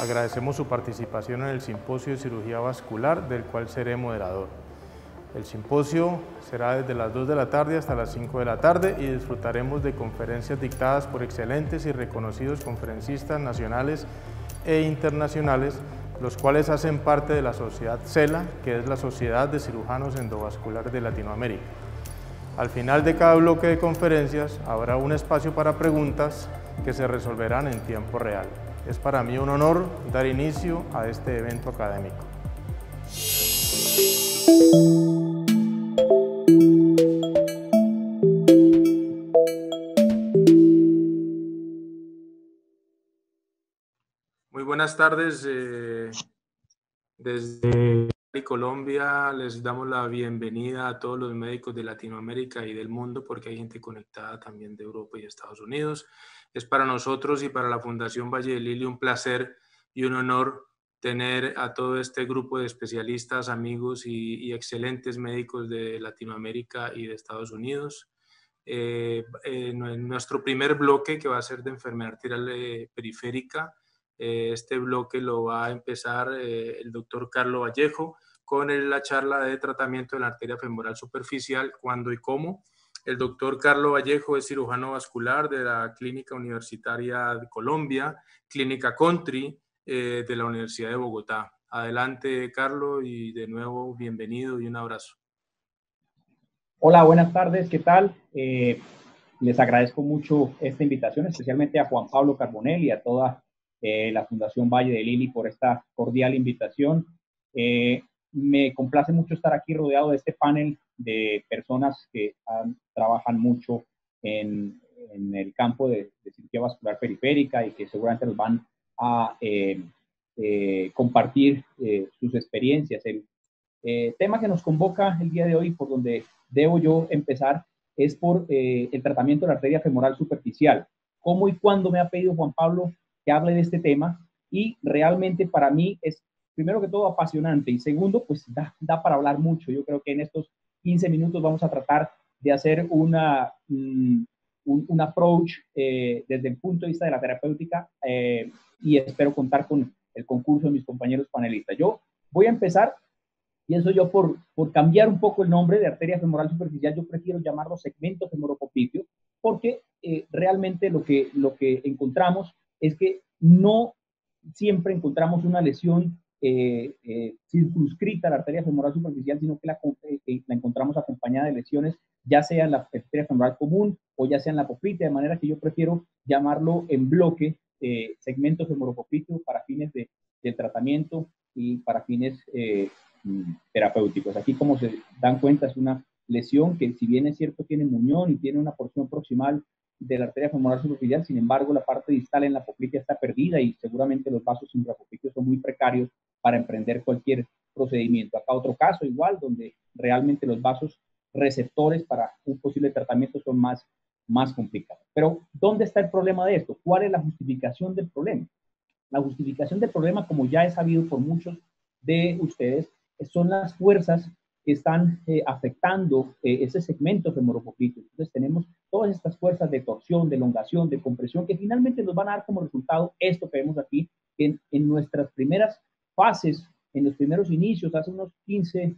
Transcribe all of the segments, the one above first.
Agradecemos su participación en el Simposio de Cirugía Vascular, del cual seré moderador. El simposio será desde las 2 de la tarde hasta las 5 de la tarde y disfrutaremos de conferencias dictadas por excelentes y reconocidos conferencistas nacionales e internacionales, los cuales hacen parte de la sociedad CELA, que es la Sociedad de Cirujanos Endovasculares de Latinoamérica. Al final de cada bloque de conferencias habrá un espacio para preguntas que se resolverán en tiempo real. Es para mí un honor dar inicio a este evento académico. Muy buenas tardes. Desde Colombia les damos la bienvenida a todos los médicos de Latinoamérica y del mundo, porque hay gente conectada también de Europa y Estados Unidos. Es para nosotros y para la Fundación Valle del Lili un placer y un honor tener a todo este grupo de especialistas, amigos y excelentes médicos de Latinoamérica y de Estados Unidos. En nuestro primer bloque, que va a ser de enfermedad arterial periférica, este bloque lo va a empezar el doctor Carlos Vallejo con la charla de tratamiento de la arteria femoral superficial, cuándo y cómo. El doctor Carlos Vallejo es cirujano vascular de la Clínica Universitaria de Colombia, Clínica Country de la Universidad de Bogotá. Adelante, Carlos, y de nuevo bienvenido y un abrazo. Hola, buenas tardes, ¿qué tal? Les agradezco mucho esta invitación, especialmente a Juan Pablo Carbonell y a toda la Fundación Valle del Lili por esta cordial invitación. Me complace mucho estar aquí rodeado de este panel de personas que trabajan mucho en el campo de cirugía vascular periférica y que seguramente nos van a compartir sus experiencias. El tema que nos convoca el día de hoy, por donde debo yo empezar, es por el tratamiento de la arteria femoral superficial. ¿Cómo y cuándo me ha pedido Juan Pablo que hable de este tema? Y realmente para mí es, primero que todo, apasionante, y segundo, pues da para hablar mucho. Yo creo que en estos 15 minutos vamos a tratar de hacer un approach desde el punto de vista de la terapéutica y espero contar con el concurso de mis compañeros panelistas. Yo voy a empezar. Pienso yo por cambiar un poco el nombre de arteria femoral superficial, yo prefiero llamarlo segmento femoropopliteo, porque realmente lo que encontramos es que no siempre encontramos una lesión circunscrita a la arteria femoral superficial, sino que la encontramos acompañada de lesiones, ya sea en la arteria femoral común o ya sea en la poplitea, de manera que yo prefiero llamarlo en bloque segmento femoropopliteo para fines de tratamiento y para fines terapéuticos. Aquí, como se dan cuenta, es una lesión que, si bien es cierto, tiene muñón y tiene una porción proximal de la arteria femoral superficial, sin embargo, la parte distal en la poplitea está perdida y seguramente los vasos intrapopliteos son muy precarios para emprender cualquier procedimiento. Acá otro caso igual, donde realmente los vasos receptores para un posible tratamiento son más complicados. Pero, ¿dónde está el problema de esto? ¿Cuál es la justificación del problema? La justificación del problema, como ya es sabido por muchos de ustedes, son las fuerzas que están afectando ese segmento femoropopliteo. Entonces tenemos todas estas fuerzas de torsión, de elongación, de compresión, que finalmente nos van a dar como resultado esto que vemos aquí en nuestras primeras fases, en los primeros inicios, hace unos 15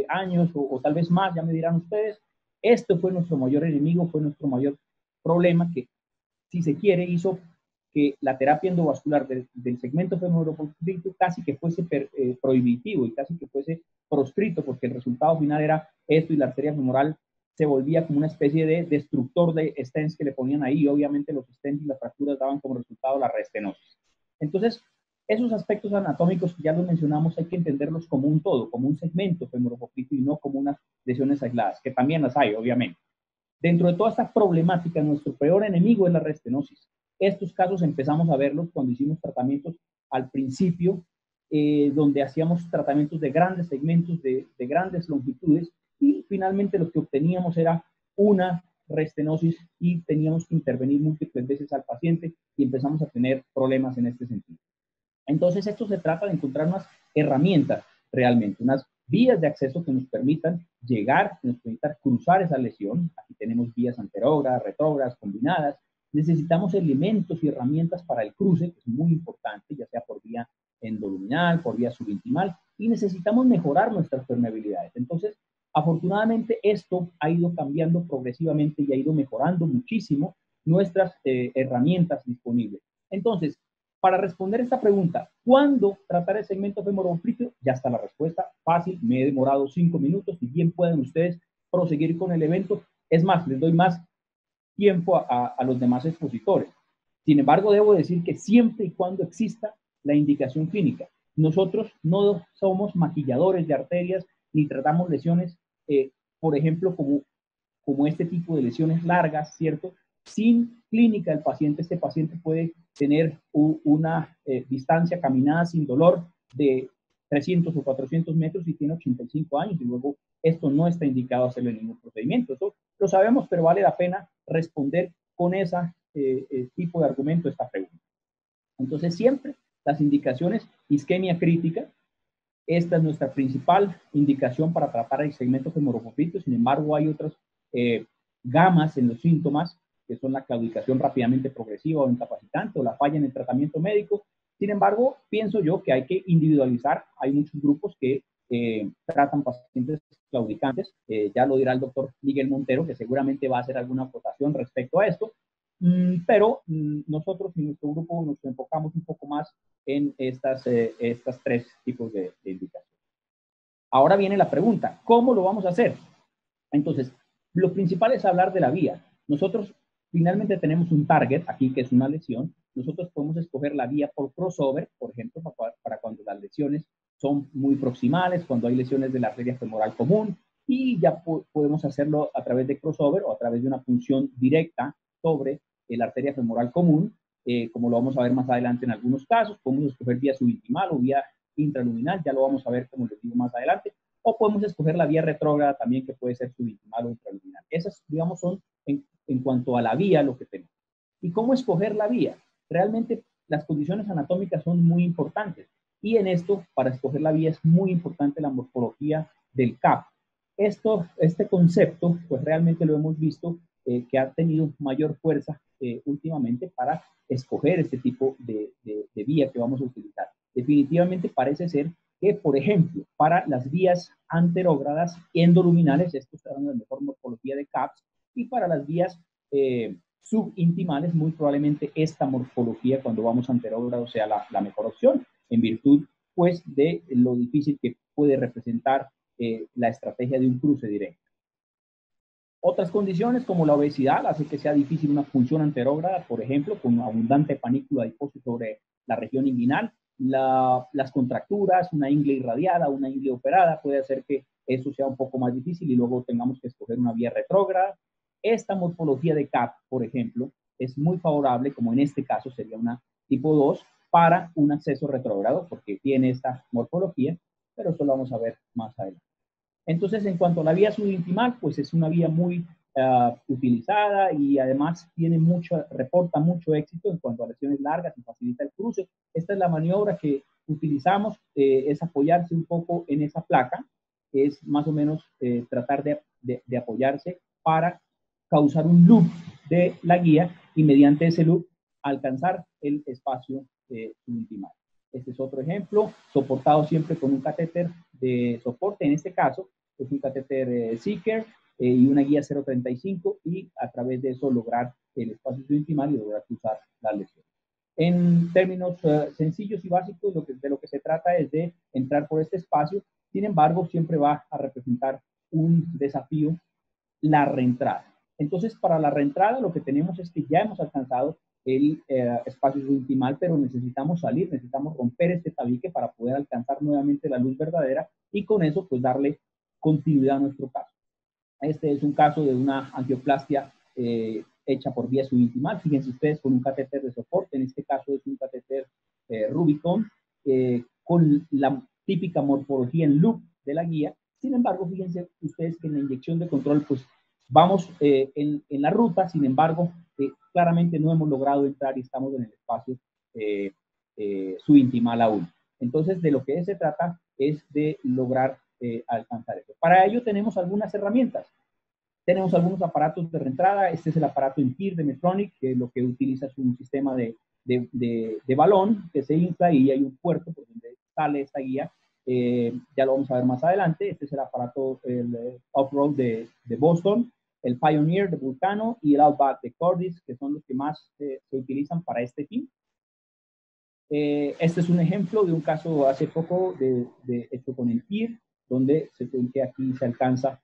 años o tal vez más, ya me dirán ustedes. Esto fue nuestro mayor enemigo, fue nuestro mayor problema, que, si se quiere, hizo que la terapia endovascular del segmento femoropopliteo casi que fuese prohibitivo y casi que fuese proscrito, porque el resultado final era esto, y la arteria femoral se volvía como una especie de destructor de stents que le ponían ahí, y obviamente los stents y las fracturas daban como resultado la reestenosis. Entonces, esos aspectos anatómicos que ya los mencionamos hay que entenderlos como un todo, como un segmento femoropopliteo y no como unas lesiones aisladas, que también las hay, obviamente. Dentro de toda esta problemática, nuestro peor enemigo es la reestenosis. Estos casos empezamos a verlos cuando hicimos tratamientos al principio, donde hacíamos tratamientos de grandes segmentos, de grandes longitudes, y finalmente lo que obteníamos era una reestenosis y teníamos que intervenir múltiples veces al paciente y empezamos a tener problemas en este sentido. Entonces, esto se trata de encontrar unas herramientas realmente, unas vías de acceso que nos permitan llegar, que nos permitan cruzar esa lesión. Aquí tenemos vías anterógradas, retrógradas, combinadas. Necesitamos elementos y herramientas para el cruce, que es muy importante, ya sea por vía endoluminal, por vía subintimal, y necesitamos mejorar nuestras permeabilidades. Entonces, afortunadamente, esto ha ido cambiando progresivamente y ha ido mejorando muchísimo nuestras herramientas disponibles. Entonces, para responder esta pregunta, ¿cuándo tratar el segmento femoropopliteo? Ya está la respuesta, fácil, me he demorado 5 minutos y bien pueden ustedes proseguir con el evento. Es más, les doy más tiempo a los demás expositores. Sin embargo, debo decir que siempre y cuando exista la indicación clínica, nosotros no somos maquilladores de arterias ni tratamos lesiones, por ejemplo, como este tipo de lesiones largas, ¿cierto? Sin clínica, este paciente puede tener una distancia caminada sin dolor de 300 o 400 metros y tiene 85 años y luego esto no está indicado hacerle ningún procedimiento. Eso lo sabemos, pero vale la pena responder con ese tipo de argumento esta pregunta. Entonces, siempre las indicaciones, isquemia crítica, esta es nuestra principal indicación para tratar el segmento femoropopliteo. Sin embargo, hay otras gamas en los síntomas, que son la claudicación rápidamente progresiva o incapacitante o la falla en el tratamiento médico. Sin embargo, pienso yo que hay que individualizar. Hay muchos grupos que tratan pacientes claudicantes. Ya lo dirá el doctor Miguel Montero, que seguramente va a hacer alguna aportación respecto a esto. Pero nosotros en nuestro grupo nos enfocamos un poco más en estas tres tipos de indicaciones. Ahora viene la pregunta, ¿cómo lo vamos a hacer? Entonces, lo principal es hablar de la vía. Nosotros finalmente tenemos un target aquí, que es una lesión. Nosotros podemos escoger la vía por crossover, por ejemplo, para cuando las lesiones son muy proximales, cuando hay lesiones de la arteria femoral común, y ya podemos hacerlo a través de crossover o a través de una punción directa sobre la arteria femoral común, como lo vamos a ver más adelante en algunos casos. Podemos escoger vía subintimal o vía intraluminal, ya lo vamos a ver, como les digo, más adelante. O podemos escoger la vía retrógrada también, que puede ser subintimal o intraluminal. Esas, digamos, son en cuanto a la vía lo que tenemos. ¿Y cómo escoger la vía? Realmente las condiciones anatómicas son muy importantes. Y en esto, para escoger la vía, es muy importante la morfología del CAP. Este concepto, pues realmente lo hemos visto que ha tenido mayor fuerza últimamente para escoger este tipo de vía que vamos a utilizar. Definitivamente parece ser que, por ejemplo, para las vías anterógradas endoluminales, estos serán la mejor morfología de CAPS, y para las vías subintimales, muy probablemente esta morfología, cuando vamos anterógrado, sea la mejor opción, en virtud, pues, de lo difícil que puede representar la estrategia de un cruce directo. Otras condiciones como la obesidad hace que sea difícil una función anterógrada, por ejemplo, con abundante panícula adiposo sobre la región inguinal. Las contracturas, una ingle irradiada, una ingle operada, puede hacer que eso sea un poco más difícil y luego tengamos que escoger una vía retrógrada. Esta morfología de CAP, por ejemplo, es muy favorable, como en este caso sería una tipo 2, para un acceso retrógrado, porque tiene esta morfología, pero eso lo vamos a ver más adelante. Entonces, en cuanto a la vía subintimal, pues es una vía muy utilizada y además reporta mucho éxito en cuanto a lesiones largas y facilita el cruce. Esta es la maniobra que utilizamos, es apoyarse un poco en esa placa, es más o menos tratar de apoyarse para causar un loop de la guía y mediante ese loop alcanzar el espacio subintimal. Este es otro ejemplo, soportado siempre con un catéter de soporte. En este caso, es un catéter Seeker y una guía 0.35 y a través de eso lograr el espacio subintimal y lograr cruzar la lesión. En términos sencillos y básicos, de lo que se trata es de entrar por este espacio. Sin embargo, siempre va a representar un desafío la reentrada. Entonces, para la reentrada lo que tenemos es que ya hemos alcanzado el espacio subintimal, pero necesitamos salir, necesitamos romper este tabique para poder alcanzar nuevamente la luz verdadera y con eso pues darle continuidad a nuestro caso. Este es un caso de una angioplastia hecha por vía subintimal. Fíjense ustedes, con un catéter de soporte, en este caso es un catéter Rubicon, con la típica morfología en loop de la guía. Sin embargo, fíjense ustedes que en la inyección de control, pues vamos en la ruta, sin embargo, claramente no hemos logrado entrar y estamos en el espacio subintimal aún. Entonces, de lo que se trata es de lograr alcanzar eso. Para ello tenemos algunas herramientas. Tenemos algunos aparatos de reentrada. Este es el aparato INPIR de Medtronic, que lo que utiliza es un sistema de de balón que se infla y hay un puerto por donde sale esta guía. Ya lo vamos a ver más adelante. Este es el aparato, el off-road de Boston, el Pioneer de Vulcano y el Outback de Cordis, que son los que más se utilizan para este fin. Este es un ejemplo de un caso hace poco hecho con el PIR, donde se ve que aquí se alcanza,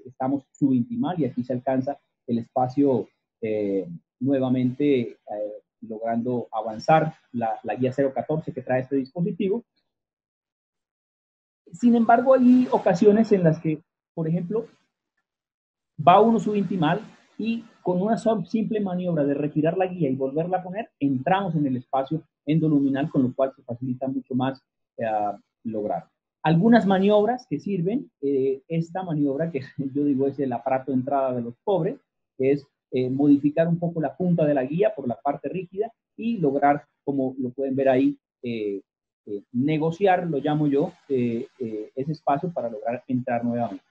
estamos subintimal y aquí se alcanza el espacio nuevamente logrando avanzar la guía 014 que trae este dispositivo. Sin embargo, hay ocasiones en las que, por ejemplo, va uno subintimal y con una simple maniobra de retirar la guía y volverla a poner, entramos en el espacio endoluminal, con lo cual se facilita mucho más lograr. Algunas maniobras que sirven, esta maniobra que yo digo es el aparato de entrada de los pobres, que es modificar un poco la punta de la guía por la parte rígida y lograr, como lo pueden ver ahí, negociar, lo llamo yo, ese espacio para lograr entrar nuevamente.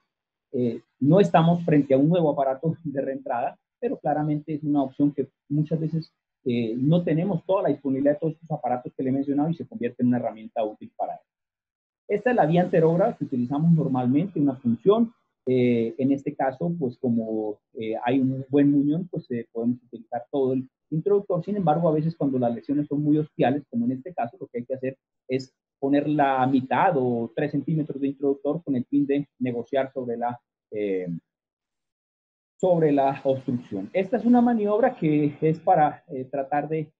No estamos frente a un nuevo aparato de reentrada, pero claramente es una opción que muchas veces no tenemos toda la disponibilidad de todos estos aparatos que le he mencionado y se convierte en una herramienta útil para él. Esta es la vía anterógrada que utilizamos normalmente, una función. En este caso, pues como hay un buen muñón, pues podemos utilizar todo el introductor. Sin embargo, a veces cuando las lesiones son muy hostiales, como en este caso, lo que hay que hacer es poner la mitad o 3 centímetros de introductor con el fin de negociar sobre la obstrucción. Esta es una maniobra que es para tratar de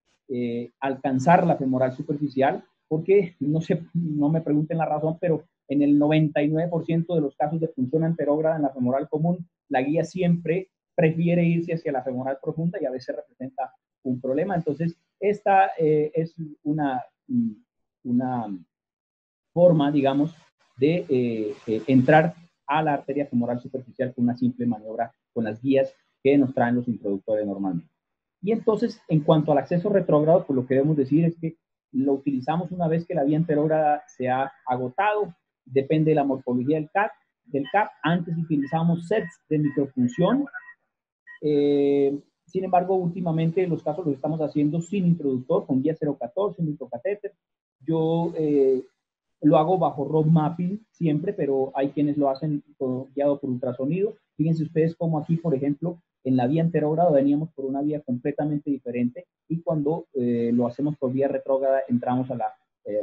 alcanzar la femoral superficial, porque no me pregunten la razón, pero en el 99% de los casos de función anterógrada en la femoral común, la guía siempre prefiere irse hacia la femoral profunda y a veces representa un problema. Entonces, esta es una forma, digamos, de entrar a la arteria femoral superficial con una simple maniobra con las guías que nos traen los introductores normalmente. Y entonces, en cuanto al acceso retrógrado, pues lo que debemos decir es que lo utilizamos una vez que la vía anterógrada se ha agotado, depende de la morfología del CAP. Antes utilizamos sets de microfunción. Sin embargo, últimamente los casos los estamos haciendo sin introductor, con guía 014, microcatéter. Yo lo hago bajo road mapping siempre, pero hay quienes lo hacen guiado por ultrasonido. Fíjense ustedes cómo aquí, por ejemplo, en la vía anterógrada veníamos por una vía completamente diferente y cuando lo hacemos por vía retrógrada entramos a la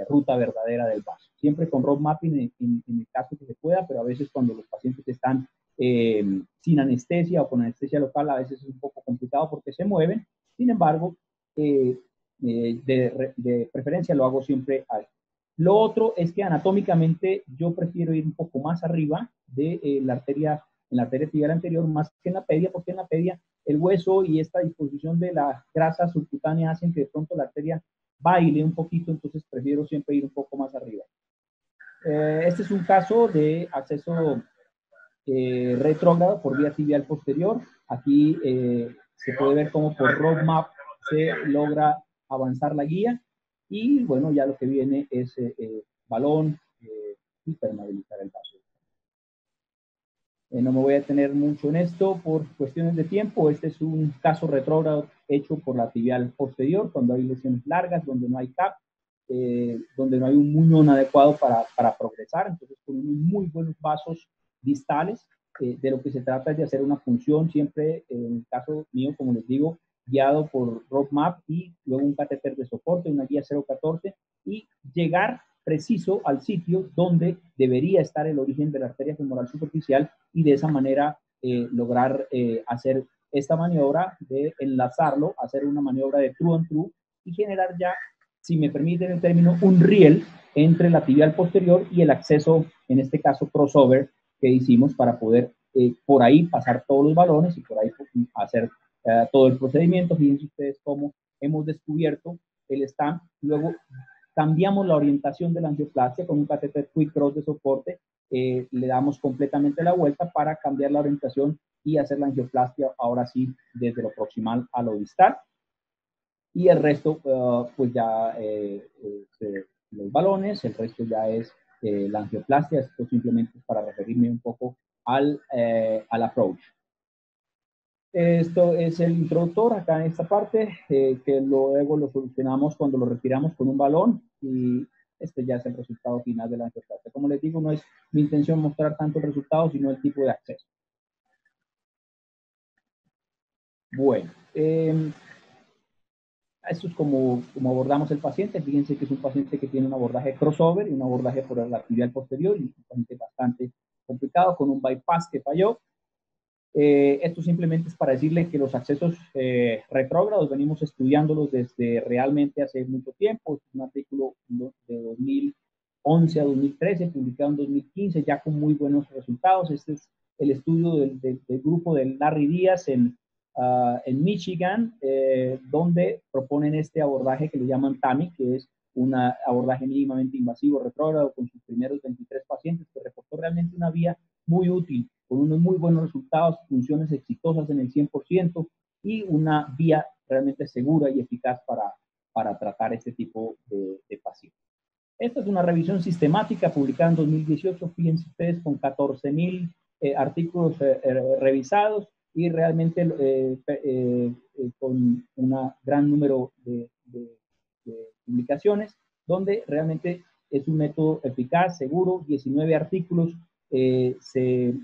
ruta verdadera del vaso. Siempre con road mapping en el caso que se pueda, pero a veces cuando los pacientes están sin anestesia o con anestesia local, a veces es un poco complicado porque se mueven. Sin embargo, de preferencia lo hago siempre ahí. Lo otro es que anatómicamente yo prefiero ir un poco más arriba de la arteria, en la arteria tibial anterior, más que en la pedia, porque en la pedia el hueso y esta disposición de la grasa subcutánea hacen que de pronto la arteria baile un poquito, entonces prefiero siempre ir un poco más arriba. Este es un caso de acceso retrógrado por vía tibial posterior. Aquí se puede ver cómo por roadmap se logra avanzar la guía y bueno, ya lo que viene es balón y permeabilizar el vaso. No me voy a detener mucho en esto por cuestiones de tiempo. Este es un caso retrógrado hecho por la tibial posterior, cuando hay lesiones largas, donde no hay CAP, donde no hay un muñón adecuado para progresar. Entonces, con unos muy buenos vasos distales, de lo que se trata es de hacer una función siempre, en el caso mío, como les digo, guiado por roadmap y luego un catéter de soporte, una guía 014 y llegar preciso al sitio donde debería estar el origen de la arteria femoral superficial y de esa manera lograr hacer esta maniobra de enlazarlo, hacer una maniobra de true and true y generar ya, si me permiten el término, un riel entre la tibial posterior y el acceso, en este caso crossover, que hicimos para poder por ahí pasar todos los balones y por ahí hacer todo el procedimiento. Fíjense ustedes cómo hemos descubierto el stamp, luego cambiamos la orientación de la angioplastia con un catéter quick cross de soporte, le damos completamente la vuelta para cambiar la orientación y hacer la angioplastia ahora sí desde lo proximal a lo distal. Y el resto, pues ya los balones, el resto ya es la angioplastia. Esto simplemente es para referirme un poco al approach. Esto es el introductor acá en esta parte, que luego lo solucionamos cuando lo retiramos con un balón y este ya es el resultado final de la angioplastia. Como les digo, no es mi intención mostrar tanto el resultado, sino el tipo de acceso. Bueno, esto es como abordamos el paciente. Fíjense que es un paciente que tiene un abordaje crossover y un abordaje por la tibial posterior, y un paciente bastante complicado con un bypass que falló. Esto simplemente es para decirle que los accesos retrógrados venimos estudiándolos desde realmente hace mucho tiempo. Es un artículo de 2011 a 2013, publicado en 2015, ya con muy buenos resultados. Este es el estudio del grupo de Larry Díaz en Michigan, donde proponen este abordaje que le llaman TAMI, que es un abordaje mínimamente invasivo retrógrado con sus primeros 23 pacientes, que reportó realmente una vía muy útil, con unos muy buenos resultados, funciones exitosas en el 100% y una vía realmente segura y eficaz para tratar este tipo de pacientes. Esta es una revisión sistemática publicada en 2018, fíjense ustedes, con 14,000 artículos revisados y realmente con un gran número de publicaciones, donde realmente es un método eficaz, seguro. 19 artículos se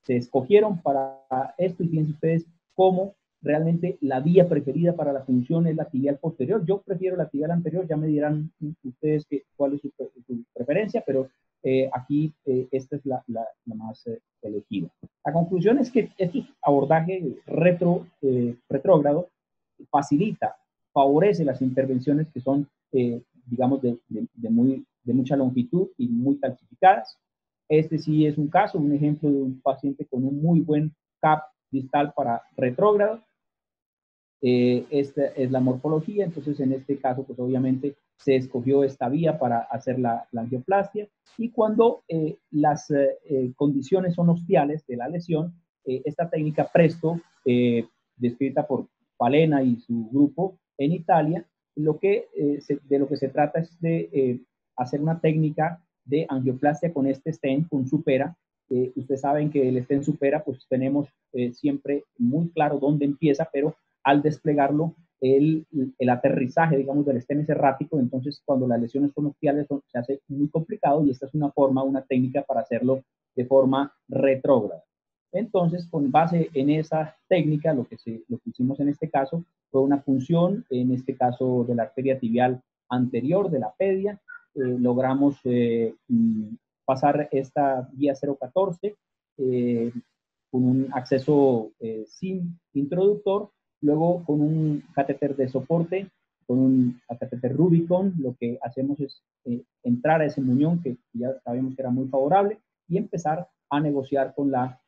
escogieron para esto, y fíjense ustedes cómo realmente la vía preferida para la función es la tibial posterior. Yo prefiero la tibial anterior, ya me dirán ustedes cuál es su preferencia, pero aquí esta es la más elegida. La conclusión es que este abordaje retrógrado facilita, favorece las intervenciones que son, digamos, de mucha longitud y muy calcificadas. Este sí es un caso, un ejemplo de un paciente con un muy buen CAP distal para retrógrado. Esta es la morfología, entonces en este caso, pues obviamente se escogió esta vía para hacer la angioplastia, y cuando las condiciones son hostiales de la lesión, esta técnica Presto, descrita por Palena y su grupo en Italia, de lo que se trata es de hacer una técnica de angioplastia con este stent, con Supera. Ustedes saben que el stent Supera, pues tenemos siempre muy claro dónde empieza, pero al desplegarlo, el aterrizaje, digamos, del stent es errático. Entonces cuando las lesiones son hostiales se hace muy complicado, y esta es una técnica para hacerlo de forma retrógrada. Entonces, con base en esa técnica, lo que hicimos en este caso fue una punción, en este caso de la arteria tibial anterior de la pedia. Logramos pasar esta vía 014 con un acceso sin introductor. Luego, con un catéter de soporte, con un catéter Rubicon, lo que hacemos es entrar a ese muñón que ya sabemos que era muy favorable, y empezar a negociar con la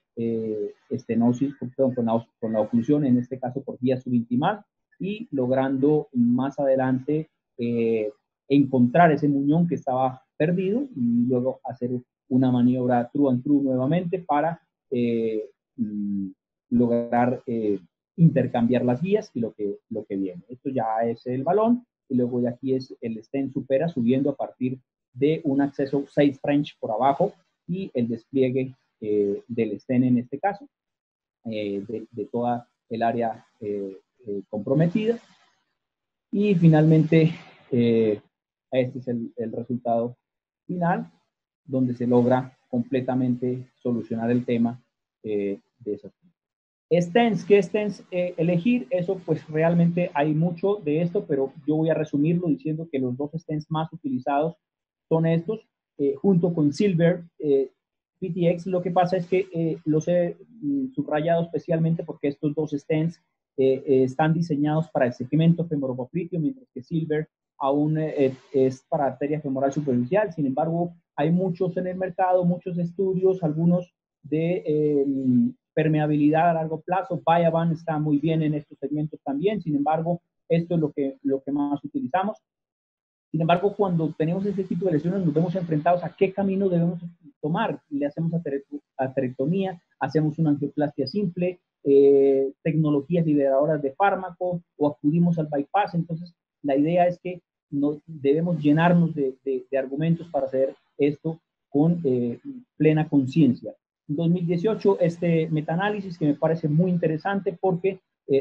estenosis, con la oclusión, en este caso por vía subintimal, y logrando más adelante encontrar ese muñón que estaba perdido, y luego hacer una maniobra true and true nuevamente para lograr intercambiar las guías y lo que viene. Esto ya es el balón, y luego de aquí es el stent Supera subiendo a partir de un acceso 6 French por abajo, y el despliegue del stent en este caso, de toda el área comprometida. Y finalmente, este es el resultado final, donde se logra completamente solucionar el tema de esas. Stents, ¿qué stents elegir? Eso pues realmente hay mucho de esto, pero yo voy a resumirlo diciendo que los dos stents más utilizados son estos, junto con Silver PTX. Lo que pasa es que los he subrayado especialmente porque estos dos stents están diseñados para el segmento femoropopliteo, mientras que Silver aún es para arteria femoral superficial. Sin embargo, hay muchos en el mercado, muchos estudios, algunos de permeabilidad a largo plazo. Viavan está muy bien en estos segmentos también. Sin embargo, esto es lo que más utilizamos. Sin embargo, cuando tenemos este tipo de lesiones, nos vemos enfrentados a qué camino debemos tomar. Le hacemos aterectomía, hacemos una angioplastia simple, tecnologías liberadoras de fármaco, o acudimos al bypass. Entonces, la idea es que no debemos llenarnos de argumentos para hacer esto con plena conciencia. 2018 este metaanálisis que me parece muy interesante porque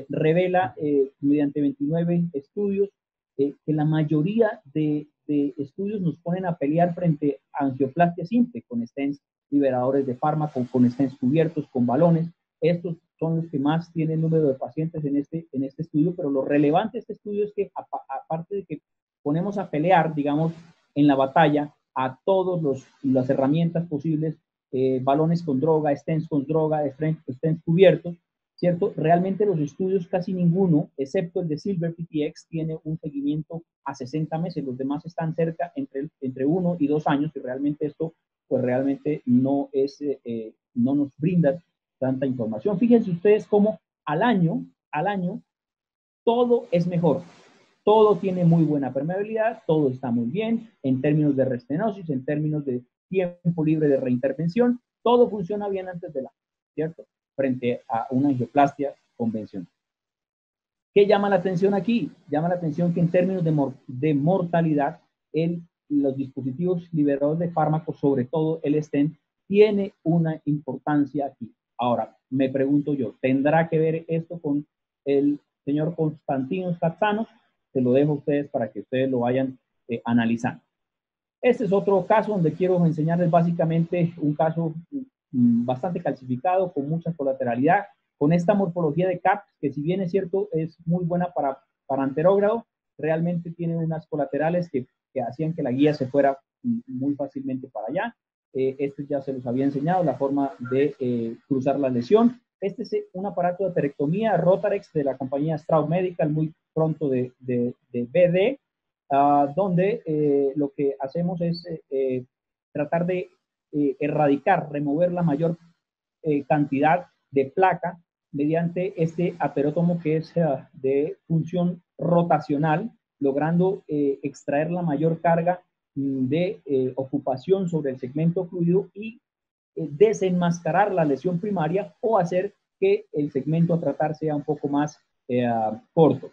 revela mediante 29 estudios que la mayoría de estudios nos ponen a pelear frente a angioplastia simple, con stents liberadores de fármaco, con stents cubiertos, con balones. Estos son los que más tienen número de pacientes en este estudio, pero lo relevante de este estudio es que aparte de que ponemos a pelear, digamos, en la batalla a todas las herramientas posibles, balones con droga, stents con droga, stents cubiertos, ¿cierto? Realmente los estudios casi ninguno, excepto el de Silver PTX, tiene un seguimiento a 60 meses, los demás están cerca entre 1 y 2 años, y realmente esto pues realmente no nos brinda tanta información. Fíjense ustedes cómo al año, todo es mejor. Todo tiene muy buena permeabilidad, todo está muy bien en términos de restenosis, en términos de tiempo libre de reintervención, todo funciona bien antes de la, ¿cierto? Frente a una angioplastia convencional. ¿Qué llama la atención aquí? Llama la atención que en términos de mortalidad, los dispositivos liberadores de fármacos, sobre todo el stent, tiene una importancia aquí. Ahora, me pregunto yo, ¿tendrá que ver esto con el señor Konstantinos Katsanos? Se lo dejo a ustedes para que ustedes lo vayan analizando. Este es otro caso donde quiero enseñarles básicamente un caso bastante calcificado, con mucha colateralidad, con esta morfología de CAP, que si bien es cierto, es muy buena para anterógrado, realmente tiene unas colaterales que hacían que la guía se fuera muy fácilmente para allá. Este ya se los había enseñado, la forma de cruzar la lesión. Este es un aparato de aterectomía Rotarex de la compañía Straub Medical, muy pronto de BD, donde lo que hacemos es tratar de erradicar, remover la mayor cantidad de placa mediante este aterótomo que es de función rotacional, logrando extraer la mayor carga de ocupación sobre el segmento fluido y desenmascarar la lesión primaria o hacer que el segmento a tratar sea un poco más corto.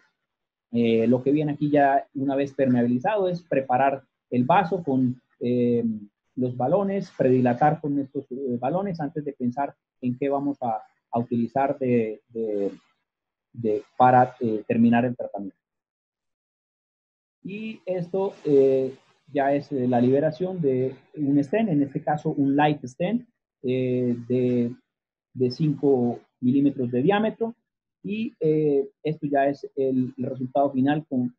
Lo que viene aquí ya una vez permeabilizado es preparar el vaso con los balones, predilatar con estos balones antes de pensar en qué vamos a utilizar para terminar el tratamiento. Y esto ya es la liberación de un stent, en este caso un light stent de 5 milímetros de diámetro, y esto ya es el resultado final con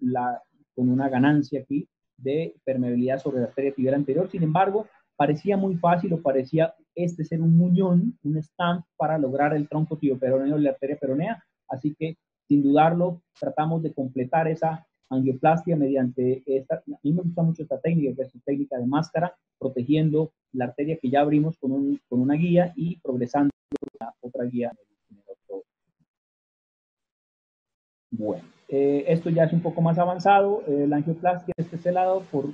una ganancia aquí de permeabilidad sobre la arteria tibial anterior. Sin embargo, parecía muy fácil, o parecía ser un muñón, un stamp para lograr el tronco tibioperoneo y la arteria peronea, así que sin dudarlo tratamos de completar esa angioplastia mediante esta. A mí me gusta mucho esta técnica, que es una técnica de máscara, protegiendo la arteria que ya abrimos con una guía y progresando a otra guía. Bueno, esto ya es un poco más avanzado, la angioplastia de este lado, por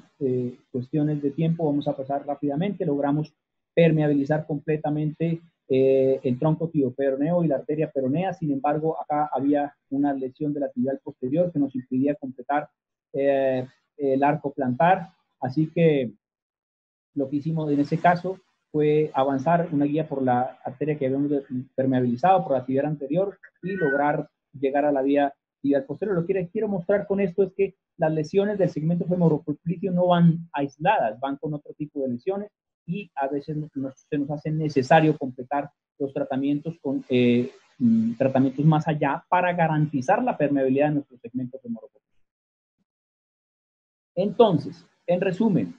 cuestiones de tiempo vamos a pasar rápidamente. Logramos permeabilizar completamente el tronco tibioperoneo y la arteria peronea. Sin embargo, acá había una lesión de la tibial posterior que nos impedía completar el arco plantar, así que lo que hicimos en ese caso fue avanzar una guía por la arteria que habíamos permeabilizado, por la tibial anterior, y lograr llegar a la vía tibial posterior. Lo que quiero mostrar con esto es que las lesiones del segmento femoropopliteo no van aisladas, van con otro tipo de lesiones, y a veces se nos hace necesario completar los tratamientos con tratamientos más allá para garantizar la permeabilidad de nuestro segmento femoropopliteo. Entonces, en resumen,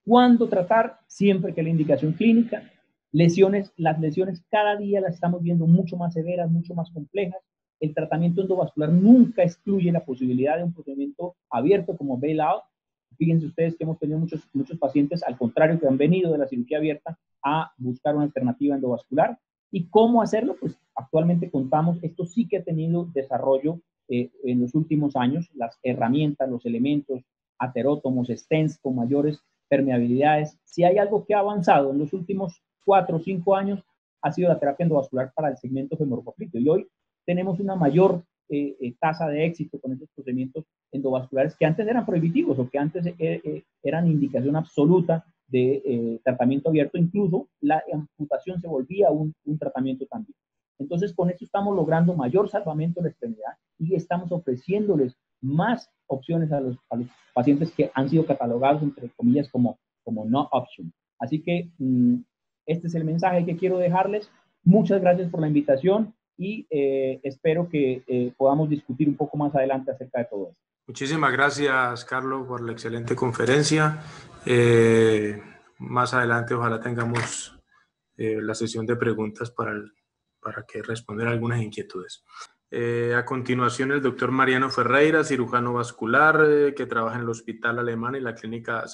¿cuándo tratar? Siempre que la indicación clínica. Las lesiones cada día las estamos viendo mucho más severas, mucho más complejas. El tratamiento endovascular nunca excluye la posibilidad de un procedimiento abierto como bailout. Fíjense ustedes que hemos tenido muchos pacientes, al contrario, que han venido de la cirugía abierta a buscar una alternativa endovascular. ¿Y cómo hacerlo? Pues actualmente contamos, esto sí que ha tenido desarrollo en los últimos años, las herramientas, los elementos, aterótomos, stents con mayores permeabilidades. Si hay algo que ha avanzado en los últimos 4 o 5 años, ha sido la terapia endovascular para el segmento femoropopliteo. Y hoy tenemos una mayor tasa de éxito con estos procedimientos endovasculares que antes eran prohibitivos, o que antes eran indicación absoluta de tratamiento abierto, incluso la amputación se volvía un tratamiento también. Entonces, con esto estamos logrando mayor salvamento de la extremidad y estamos ofreciéndoles más opciones a los pacientes que han sido catalogados, entre comillas, como no option. Así que este es el mensaje que quiero dejarles. Muchas gracias por la invitación y espero que podamos discutir un poco más adelante acerca de todo esto. Muchísimas gracias, Carlos, por la excelente conferencia. Más adelante ojalá tengamos la sesión de preguntas para que responder algunas inquietudes. A continuación, el doctor Mariano Ferreira, cirujano vascular, que trabaja en el Hospital Alemán y la Clínica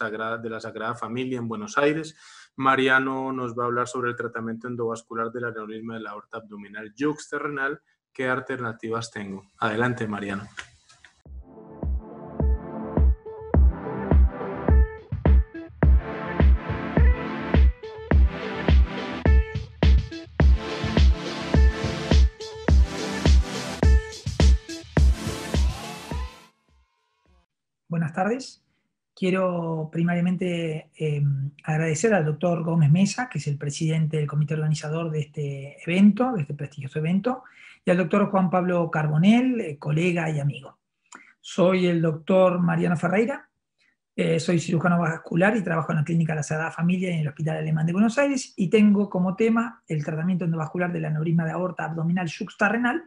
de la Sagrada Familia en Buenos Aires. Mariano nos va a hablar sobre el tratamiento endovascular del aneurisma de la aorta abdominal yuxterrenal. ¿Qué alternativas tengo? Adelante, Mariano. Buenas tardes. Quiero primariamente agradecer al doctor Gómez Mesa, que es el presidente del comité organizador de este evento, de este prestigioso evento, y al doctor Juan Pablo Carbonell, colega y amigo. Soy el doctor Mariano Ferreira, soy cirujano vascular y trabajo en la Clínica de la Sagrada Familia y en el Hospital Alemán de Buenos Aires, y tengo como tema el tratamiento endovascular del aneurisma de aorta abdominal yuxtarrenal.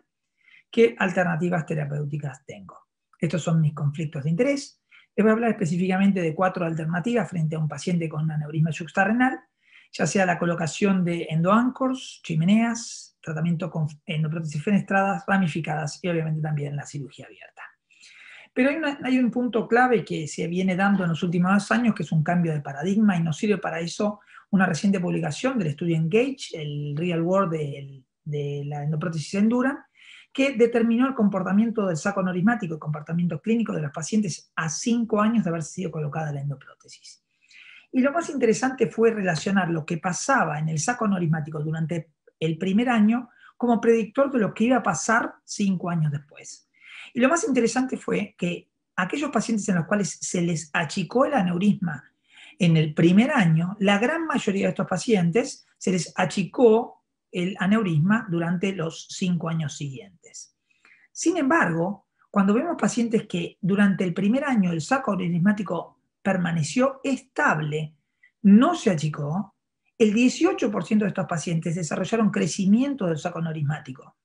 ¿Qué alternativas terapéuticas tengo? Estos son mis conflictos de interés. Les voy a hablar específicamente de 4 alternativas frente a un paciente con aneurisma yuxtarrenal, ya sea la colocación de endoanchors, chimeneas, tratamiento con endoprótesis fenestradas, ramificadas y obviamente también la cirugía abierta. Pero hay un punto clave que se viene dando en los últimos años, que es un cambio de paradigma, y nos sirve para eso una reciente publicación del estudio Engage, el Real World de la endoprótesis Endurance, que determinó el comportamiento del saco aneurismático y comportamiento clínico de los pacientes a 5 años de haber sido colocada la endoprótesis. Y lo más interesante fue relacionar lo que pasaba en el saco aneurismático durante el primer año como predictor de lo que iba a pasar 5 años después. Y lo más interesante fue que aquellos pacientes en los cuales se les achicó el aneurisma en el primer año, la gran mayoría de estos pacientes se les achicó el aneurisma durante los 5 años siguientes. Sin embargo, cuando vemos pacientes que durante el primer año el saco aneurismático permaneció estable, no se achicó, el 18% de estos pacientes desarrollaron crecimiento del saco aneurismático.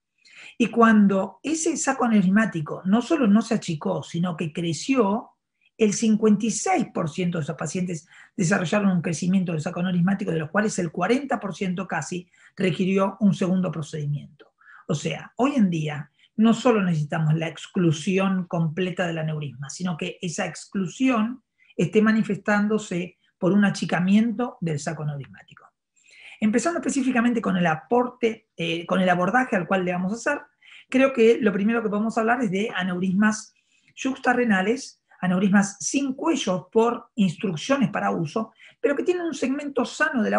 Y cuando ese saco aneurismático no solo no se achicó, sino que creció, el 56% de esos pacientes desarrollaron un crecimiento del saco aneurismático, de los cuales el 40% casi requirió un segundo procedimiento. O sea, hoy en día no solo necesitamos la exclusión completa del aneurisma, sino que esa exclusión esté manifestándose por un achicamiento del saco aneurismático. Empezando específicamente con el abordaje al cual le vamos a hacer, creo que lo primero que podemos hablar es de aneurismas yuxtarrenales, aneurismas sin cuello por instrucciones para uso, pero que tienen un segmento sano de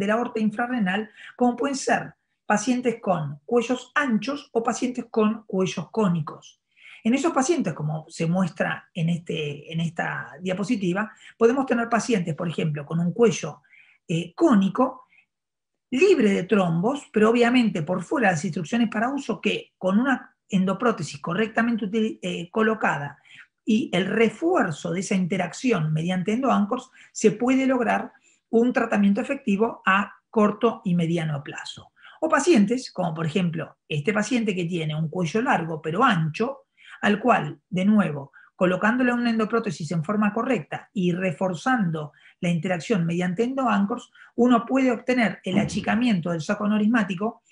la aorta infrarrenal, como pueden ser pacientes con cuellos anchos o pacientes con cuellos cónicos. En esos pacientes, como se muestra en esta diapositiva, podemos tener pacientes, por ejemplo, con un cuello cónico, libre de trombos, pero obviamente por fuera de las instrucciones para uso, que con una endoprótesis correctamente colocada y el refuerzo de esa interacción mediante endoanchors, se puede lograr un tratamiento efectivo a corto y mediano plazo. O pacientes, como por ejemplo este paciente que tiene un cuello largo pero ancho, al cual, de nuevo, colocándole una endoprótesis en forma correcta y reforzando la interacción mediante endoanchors, uno puede obtener el achicamiento del saco aneurismático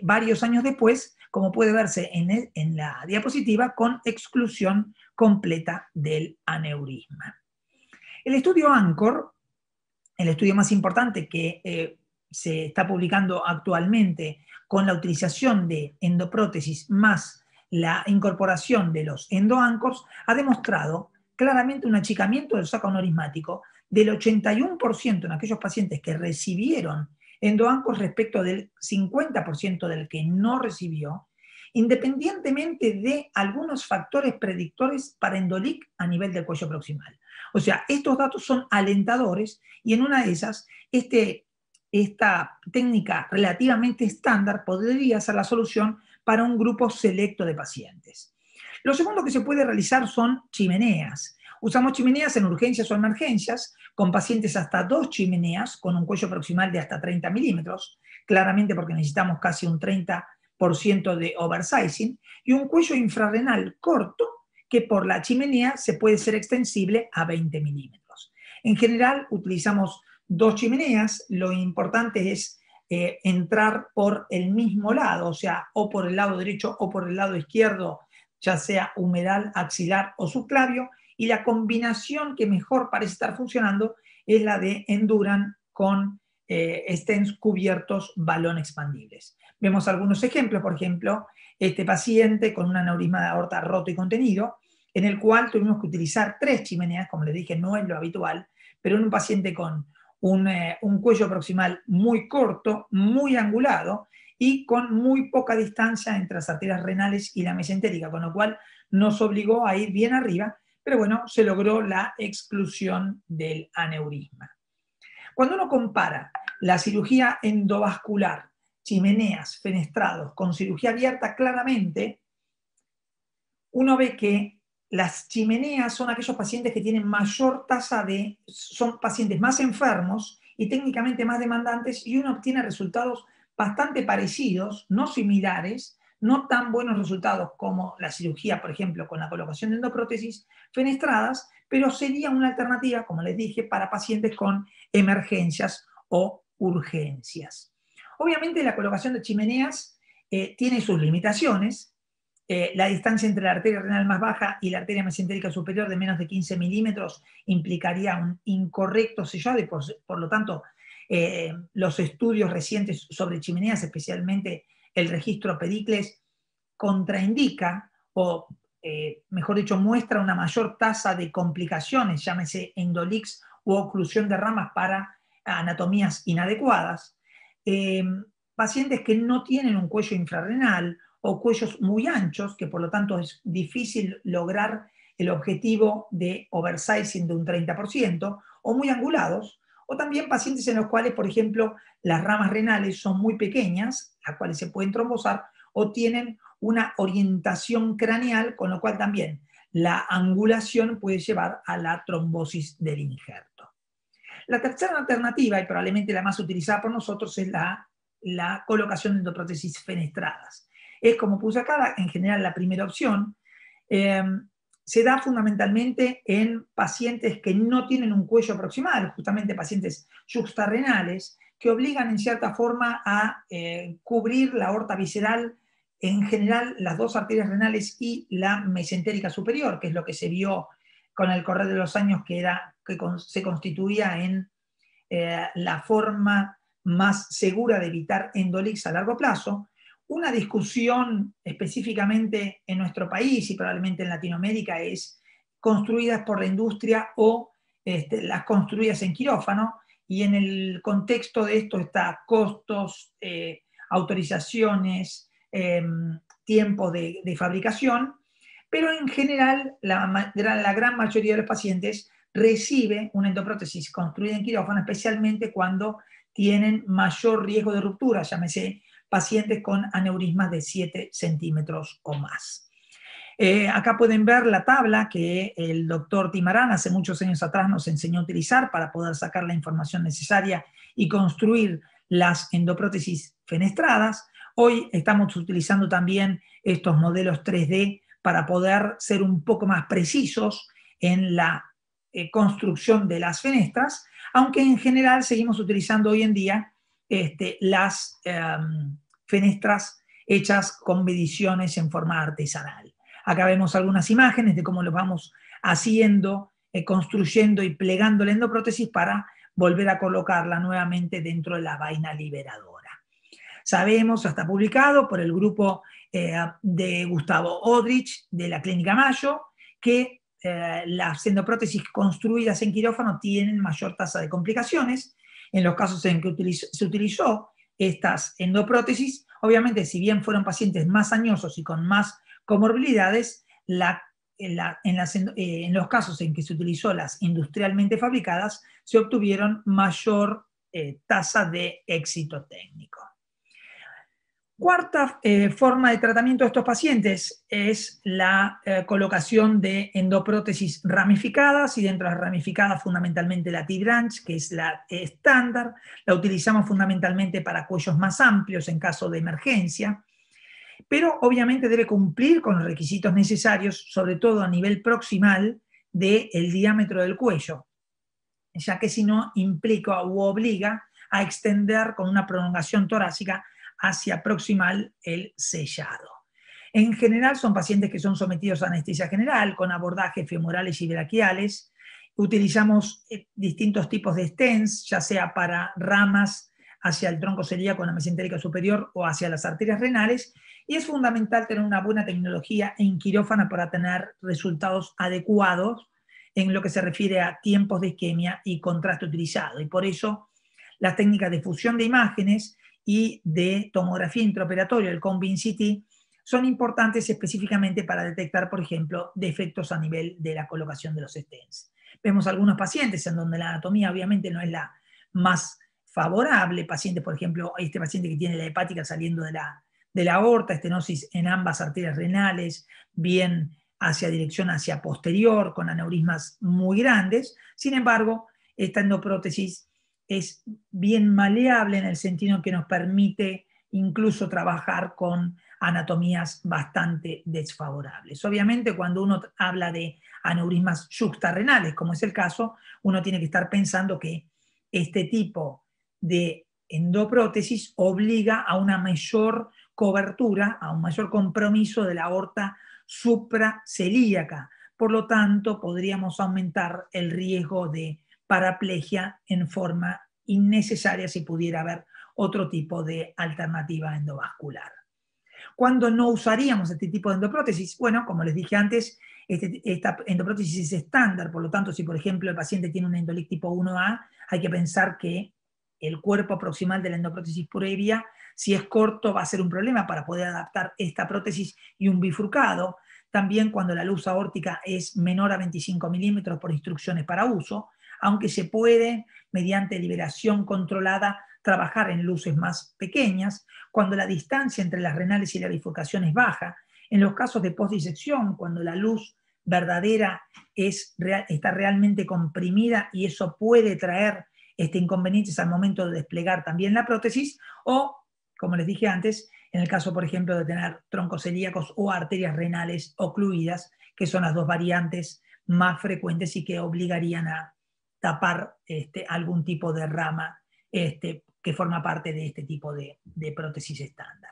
varios años después, como puede verse en la diapositiva, con exclusión completa del aneurisma. El estudio ANCHOR, el estudio más importante que se está publicando actualmente con la utilización de endoprótesis más la incorporación de los endoanchors, ha demostrado claramente un achicamiento del saco aneurismático del 81% en aquellos pacientes que recibieron endoanchors respecto del 50% del que no recibió, independientemente de algunos factores predictores para endolic a nivel del cuello proximal. O sea, estos datos son alentadores y en una de esas, esta técnica relativamente estándar podría ser la solución para un grupo selecto de pacientes. Lo segundo que se puede realizar son chimeneas. Usamos chimeneas en urgencias o emergencias, con pacientes hasta 2 chimeneas, con un cuello proximal de hasta 30 milímetros, claramente porque necesitamos casi un 30% de oversizing, y un cuello infrarrenal corto, que por la chimenea se puede ser extensible a 20 milímetros. En general, utilizamos 2 chimeneas. Lo importante es entrar por el mismo lado, o sea, o por el lado derecho o por el lado izquierdo, ya sea humeral, axilar o subclavio, y la combinación que mejor parece estar funcionando es la de Enduran con stents cubiertos balón expandibles. Vemos algunos ejemplos, por ejemplo, este paciente con un aneurisma de aorta roto y contenido, en el cual tuvimos que utilizar 3 chimeneas, como les dije, no es lo habitual, pero en un paciente con un cuello proximal muy corto, muy angulado, y con muy poca distancia entre las arterias renales y la mesentérica, con lo cual nos obligó a ir bien arriba, pero bueno, se logró la exclusión del aneurisma. Cuando uno compara la cirugía endovascular, chimeneas, fenestrados, con cirugía abierta, claramente, uno ve que las chimeneas son aquellos pacientes que tienen mayor tasa son pacientes más enfermos y técnicamente más demandantes, y uno obtiene resultados bastante parecidos, no similares, no tan buenos resultados como la cirugía, por ejemplo, con la colocación de endoprótesis fenestradas, pero sería una alternativa, como les dije, para pacientes con emergencias o urgencias. Obviamente la colocación de chimeneas tiene sus limitaciones. La distancia entre la arteria renal más baja y la arteria mesentérica superior de menos de 15 milímetros implicaría un incorrecto sellado y por lo tanto los estudios recientes sobre chimeneas, especialmente el registro Pericles, contraindica o mejor dicho muestra una mayor tasa de complicaciones, llámese endolix u oclusión de ramas para anatomías inadecuadas. Pacientes que no tienen un cuello infrarrenal o cuellos muy anchos, que por lo tanto es difícil lograr el objetivo de oversizing de un 30%, o muy angulados, o también pacientes en los cuales, por ejemplo, las ramas renales son muy pequeñas, las cuales se pueden trombosar, o tienen una orientación craneal, con lo cual también la angulación puede llevar a la trombosis del injerto. La tercera alternativa, y probablemente la más utilizada por nosotros, es la colocación de endoprótesis fenestradas. Es como puse acá, en general la primera opción. Se da fundamentalmente en pacientes que no tienen un cuello proximal, justamente pacientes yuxtarrenales, que obligan en cierta forma a cubrir la aorta visceral, en general las 2 arterias renales y la mesentérica superior, que es lo que se vio con el correr de los años, que se constituía en la forma más segura de evitar endolix a largo plazo. Una discusión específicamente en nuestro país y probablemente en Latinoamérica es construidas por la industria o las construidas en quirófano, y en el contexto de esto está costos, autorizaciones, tiempo de fabricación, pero en general la gran mayoría de los pacientes recibe una endoprótesis construida en quirófano, especialmente cuando tienen mayor riesgo de ruptura, llámese pacientes con aneurismas de 7 centímetros o más. Acá pueden ver la tabla que el doctor Timarán hace muchos años atrás nos enseñó a utilizar para poder sacar la información necesaria y construir las endoprótesis fenestradas. Hoy estamos utilizando también estos modelos 3D para poder ser un poco más precisos en la construcción de las fenestras, aunque en general seguimos utilizando hoy en día las fenestras hechas con mediciones en forma artesanal. Acá vemos algunas imágenes de cómo lo vamos haciendo, construyendo y plegando la endoprótesis para volver a colocarla nuevamente dentro de la vaina liberadora. Sabemos, está publicado por el grupo de Gustavo Odrich de la Clínica Mayo, que las endoprótesis construidas en quirófano tienen mayor tasa de complicaciones. En los casos en que se utilizó estas endoprótesis, obviamente, si bien fueron pacientes más añosos y con más comorbilidades, la en los casos en que se utilizó las industrialmente fabricadas, se obtuvieron mayor tasa de éxito técnico. Cuarta forma de tratamiento de estos pacientes es la colocación de endoprótesis ramificadas, y dentro de las ramificadas fundamentalmente la T-branch, que es la estándar. La utilizamos fundamentalmente para cuellos más amplios en caso de emergencia, pero obviamente debe cumplir con los requisitos necesarios, sobre todo a nivel proximal del diámetro del cuello, ya que si no implica u obliga a extender con una prolongación torácica hacia proximal el sellado. En general son pacientes que son sometidos a anestesia general con abordajes femorales y braquiales. Utilizamos distintos tipos de stents, ya sea para ramas hacia el tronco celíaco en la mesentérica superior o hacia las arterias renales, y es fundamental tener una buena tecnología en quirófano para tener resultados adecuados en lo que se refiere a tiempos de isquemia y contraste utilizado. Y por eso las técnicas de fusión de imágenes y de tomografía intraoperatoria, el Combin-CT, son importantes específicamente para detectar, por ejemplo, defectos a nivel de la colocación de los stents. Vemos algunos pacientes en donde la anatomía obviamente no es la más favorable, pacientes, por ejemplo, este paciente que tiene la hepática saliendo de la aorta, estenosis en ambas arterias renales, bien hacia dirección hacia posterior, con aneurismas muy grandes. Sin embargo, esta endoprótesis es bien maleable en el sentido que nos permite incluso trabajar con anatomías bastante desfavorables. Obviamente, cuando uno habla de aneurismas yuxtarrenales, como es el caso, uno tiene que estar pensando que este tipo de endoprótesis obliga a una mayor cobertura, a un mayor compromiso de la aorta supracelíaca. Por lo tanto, podríamos aumentar el riesgo de paraplegia en forma innecesaria si pudiera haber otro tipo de alternativa endovascular. ¿Cuándo no usaríamos este tipo de endoprótesis? Bueno, como les dije antes, esta endoprótesis es estándar, por lo tanto, si por ejemplo el paciente tiene un endolic tipo 1A, hay que pensar que el cuerpo proximal de la endoprótesis previa, si es corto, va a ser un problema para poder adaptar esta prótesis y un bifurcado. También cuando la luz aórtica es menor a 25 milímetros por instrucciones para uso, aunque se puede, mediante liberación controlada, trabajar en luces más pequeñas, cuando la distancia entre las renales y la bifurcación es baja, en los casos de postdisección, cuando la luz verdadera está realmente comprimida y eso puede traer inconvenientes al momento de desplegar también la prótesis, o, como les dije antes, en el caso, por ejemplo, de tener troncos celíacos o arterias renales ocluidas, que son las dos variantes más frecuentes y que obligarían a tapar algún tipo de rama que forma parte de este tipo de prótesis estándar.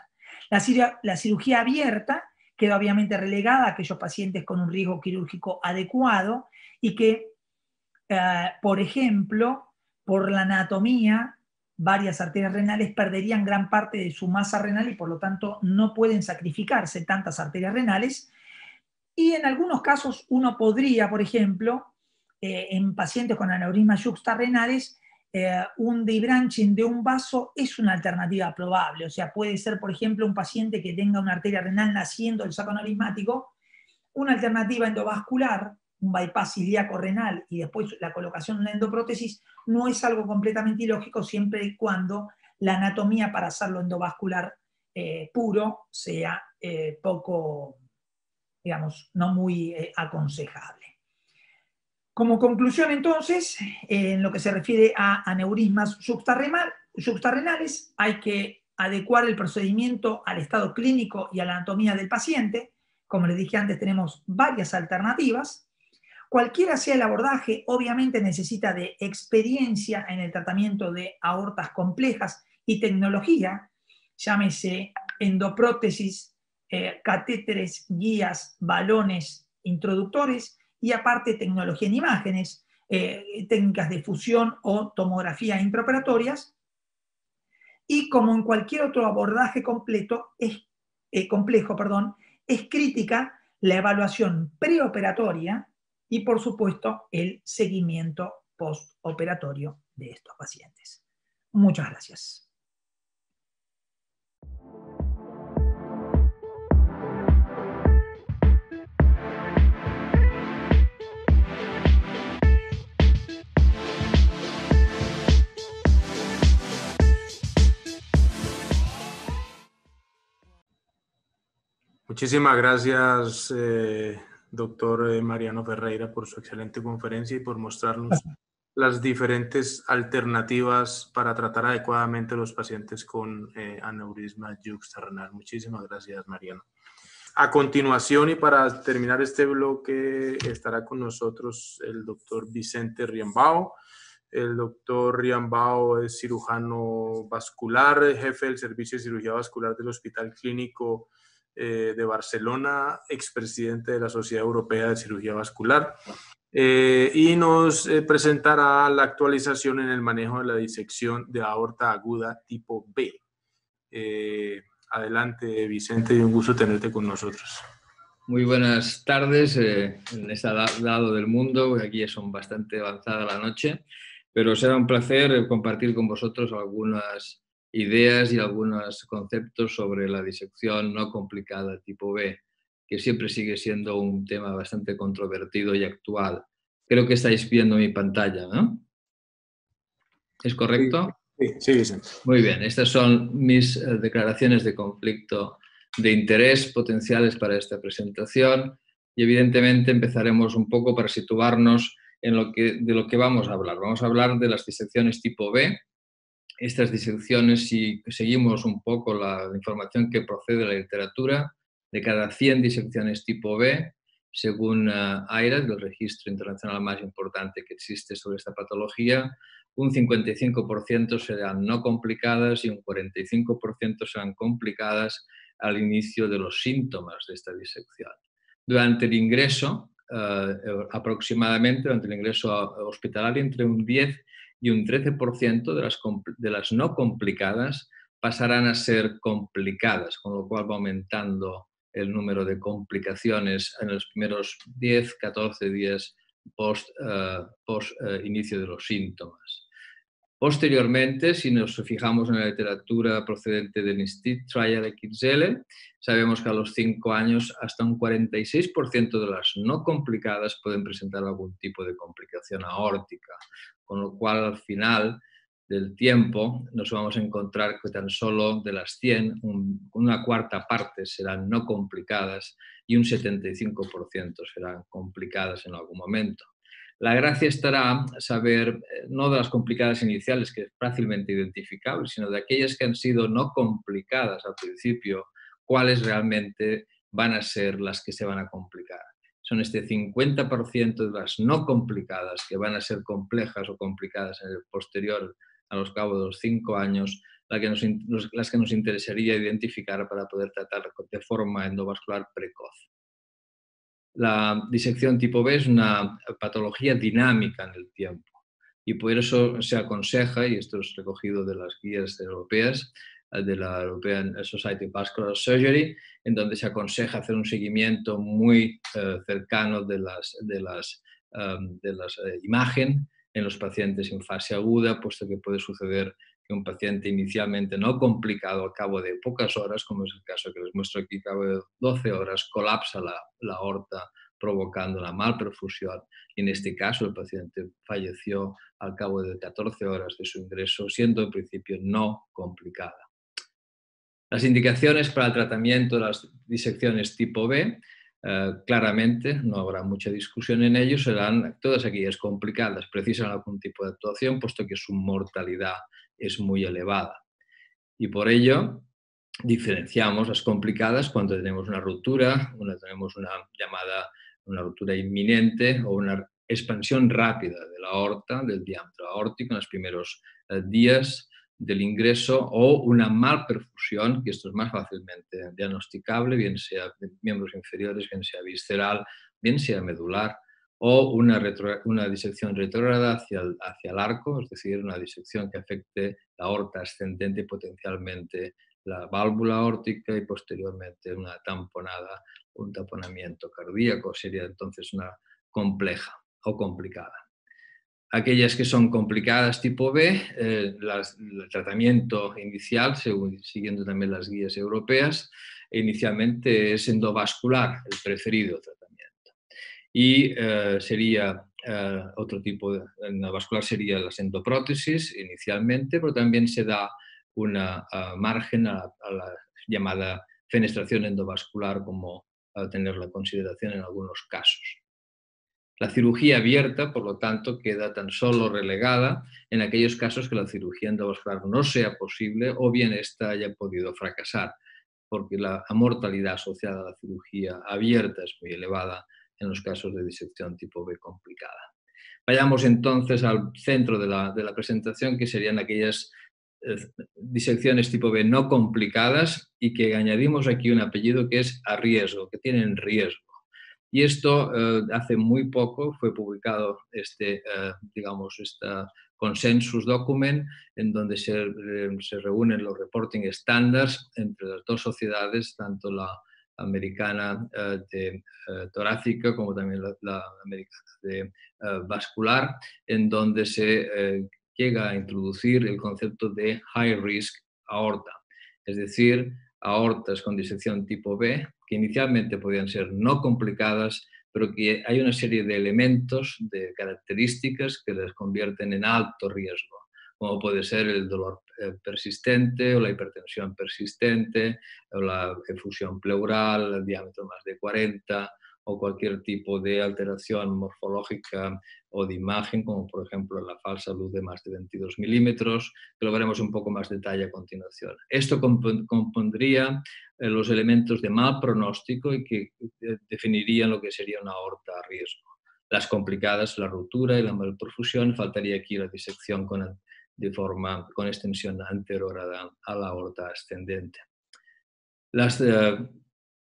La cirugía abierta queda obviamente relegada a aquellos pacientes con un riesgo quirúrgico adecuado y que, por ejemplo, por la anatomía, varias arterias renales perderían gran parte de su masa renal y por lo tanto no pueden sacrificarse tantas arterias renales. Y en algunos casos uno podría, por ejemplo, en pacientes con aneurismas yuxtarrenales, un debranching de un vaso es una alternativa probable. O sea, puede ser, por ejemplo, un paciente que tenga una arteria renal naciendo del saco aneurismático, una alternativa endovascular, un bypass ilíaco renal y después la colocación de una endoprótesis, no es algo completamente ilógico siempre y cuando la anatomía para hacerlo endovascular puro sea poco, digamos, no muy aconsejable. Como conclusión, entonces, en lo que se refiere a aneurismas yuxtarrenales, hay que adecuar el procedimiento al estado clínico y a la anatomía del paciente. Como les dije antes, tenemos varias alternativas. Cualquiera sea el abordaje, obviamente necesita de experiencia en el tratamiento de aortas complejas y tecnología, llámese endoprótesis, catéteres, guías, balones, introductores, y aparte tecnología en imágenes, técnicas de fusión o tomografía intraoperatorias. Y como en cualquier otro abordaje complejo, es crítica la evaluación preoperatoria y, por supuesto, el seguimiento postoperatorio de estos pacientes. Muchas gracias. Muchísimas gracias, doctor Mariano Ferreira, por su excelente conferencia y por mostrarnos las diferentes alternativas para tratar adecuadamente a los pacientes con aneurisma yuxtarrenal. Muchísimas gracias, Mariano. A continuación, y para terminar este bloque, estará con nosotros el doctor Vicente Riambao. El doctor Riambao es cirujano vascular, jefe del Servicio de Cirugía Vascular del Hospital Clínico de Barcelona, expresidente de la Sociedad Europea de Cirugía Vascular, y nos presentará la actualización en el manejo de la disección de aorta aguda tipo B. Adelante, Vicente, y un gusto tenerte con nosotros. Muy buenas tardes en este lado del mundo. Aquí son bastante avanzada la noche, pero será un placer compartir con vosotros algunas ideas y algunos conceptos sobre la disección no complicada tipo B, que siempre sigue siendo un tema bastante controvertido y actual. Creo que estáis viendo mi pantalla, ¿no? ¿Es correcto? Sí, Vicente. Muy bien, estas son mis declaraciones de conflicto de interés potenciales para esta presentación y evidentemente empezaremos un poco para situarnos en de lo que vamos a hablar. Vamos a hablar de las disecciones tipo B. Estas disecciones, si seguimos un poco la información que procede de la literatura, de cada 100 disecciones tipo B, según AIRA, el registro internacional más importante que existe sobre esta patología, un 55% serán no complicadas y un 45% serán complicadas al inicio de los síntomas de esta disección. Durante el ingreso, aproximadamente, durante el ingreso hospitalario, entre un 10 y un 13% de las no complicadas pasarán a ser complicadas, con lo cual va aumentando el número de complicaciones en los primeros 10, 14 días post inicio de los síntomas. Posteriormente, si nos fijamos en la literatura procedente del INSTIT Trial XL, sabemos que a los 5 años hasta un 46% de las no complicadas pueden presentar algún tipo de complicación aórtica, con lo cual al final del tiempo nos vamos a encontrar que tan solo de las 100, una cuarta parte serán no complicadas y un 75% serán complicadas en algún momento. La gracia estará saber, no de las complicadas iniciales, que es fácilmente identificable, sino de aquellas que han sido no complicadas al principio, cuáles realmente van a ser las que se van a complicar. Son este 50% de las no complicadas que van a ser complejas o complicadas en el posterior, a los cabos de los 5 años, las que nos interesaría identificar para poder tratar de forma endovascular precoz. La disección tipo B es una patología dinámica en el tiempo y por eso se aconseja, y esto es recogido de las guías europeas, de la European Society of Vascular Surgery, en donde se aconseja hacer un seguimiento muy cercano de las imagen en los pacientes en fase aguda, puesto que puede suceder que un paciente inicialmente no complicado al cabo de pocas horas, como es el caso que les muestro aquí, al cabo de 12 horas, colapsa la aorta provocando la malperfusión y en este caso el paciente falleció al cabo de 14 horas de su ingreso, siendo en principio no complicada. Las indicaciones para el tratamiento de las disecciones tipo B, claramente, no habrá mucha discusión en ello, serán todas aquellas complicadas, precisan algún tipo de actuación, puesto que su mortalidad es muy elevada. Y por ello, diferenciamos las complicadas cuando tenemos una ruptura, tenemos una ruptura inminente o una expansión rápida de la aorta, del diámetro aórtico en los primeros días del ingreso, o una malperfusión, que esto es más fácilmente diagnosticable, bien sea de miembros inferiores, bien sea visceral, bien sea medular, o una disección retrógrada hacia el arco, es decir, una disección que afecte la aorta ascendente y potencialmente la válvula aórtica y posteriormente una tamponada, un taponamiento cardíaco, sería entonces una compleja o complicada. Aquellas que son complicadas tipo B, el tratamiento inicial, siguiendo también las guías europeas, inicialmente es endovascular el preferido tratamiento. Y sería otro tipo de endovascular, sería las endoprótesis inicialmente, pero también se da una margen a la llamada fenestración endovascular como tener la consideración en algunos casos. La cirugía abierta, por lo tanto, queda tan solo relegada en aquellos casos que la cirugía endovascular no sea posible o bien ésta haya podido fracasar, porque la mortalidad asociada a la cirugía abierta es muy elevada en los casos de disección tipo B complicada. Vayamos entonces al centro de la presentación, que serían aquellas disecciones tipo B no complicadas y que añadimos aquí un apellido que es a riesgo, que tienen riesgo. Y esto hace muy poco fue publicado digamos, consensus document en donde se reúnen los reporting standards entre las dos sociedades, tanto la americana de torácica como también la americana de vascular, en donde se llega a introducir el concepto de high risk aorta, es decir, aortas con disección tipo B, que inicialmente podían ser no complicadas, pero que hay una serie de elementos, de características que les convierten en alto riesgo, como puede ser el dolor persistente o la hipertensión persistente, o la efusión pleural, el diámetro más de 40, o cualquier tipo de alteración morfológica o de imagen, como por ejemplo la falsa luz de más de 22 milímetros, que lo veremos un poco más detalle a continuación. Esto compondría los elementos de mal pronóstico y que definirían lo que sería una aorta a riesgo. Las complicadas, la ruptura y la malperfusión, faltaría aquí la disección con extensión anterior a la aorta ascendente. Las